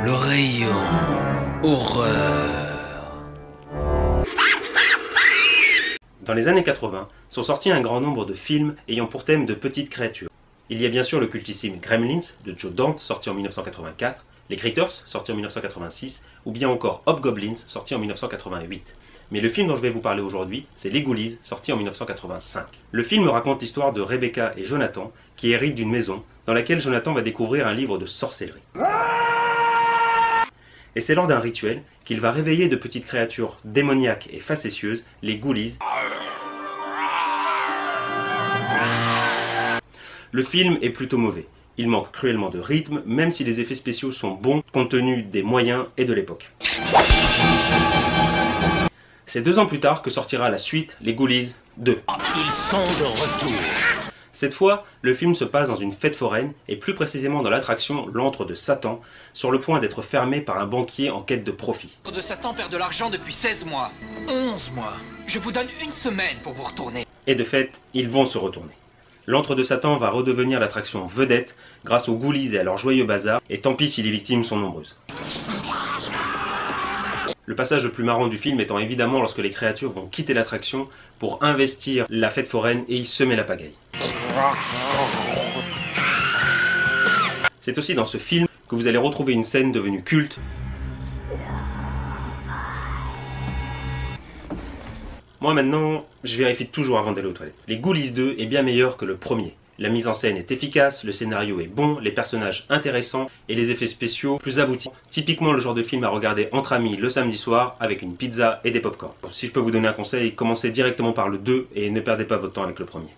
Le rayon horreur. Dans les années 80, sont sortis un grand nombre de films ayant pour thème de petites créatures. Il y a bien sûr le cultissime Gremlins de Joe Dante, sorti en 1984, les Critters, sorti en 1986, ou bien encore Hobgoblins, sorti en 1988. Mais le film dont je vais vous parler aujourd'hui, c'est Les Ghoulies, sorti en 1985. Le film raconte l'histoire de Rebecca et Jonathan, qui héritent d'une maison, dans laquelle Jonathan va découvrir un livre de sorcellerie. Et c'est lors d'un rituel qu'il va réveiller de petites créatures démoniaques et facétieuses, les Ghoulies. Le film est plutôt mauvais. Il manque cruellement de rythme, même si les effets spéciaux sont bons compte tenu des moyens et de l'époque. C'est 2 ans plus tard que sortira la suite, Les Ghoulies 2. Ils sont de retour. Cette fois, le film se passe dans une fête foraine, et plus précisément dans l'attraction L'Antre de Satan, sur le point d'être fermé par un banquier en quête de profit. L'Antre de Satan perd de l'argent depuis 16 mois. 11 mois. Je vous donne 1 semaine pour vous retourner. Et de fait, ils vont se retourner. L'Antre de Satan va redevenir l'attraction vedette grâce aux Ghoulies et à leur joyeux bazar, et tant pis si les victimes sont nombreuses. Le passage le plus marrant du film étant évidemment lorsque les créatures vont quitter l'attraction pour investir la fête foraine et y semer la pagaille. C'est aussi dans ce film que vous allez retrouver une scène devenue culte. Moi maintenant, je vérifie toujours avant d'aller aux toilettes. Les Ghoulies 2 est bien meilleur que le premier. La mise en scène est efficace, le scénario est bon, les personnages intéressants et les effets spéciaux plus aboutis. Typiquement le genre de film à regarder entre amis le samedi soir avec une pizza et des pop-corn. Si je peux vous donner un conseil, commencez directement par le 2 et ne perdez pas votre temps avec le premier.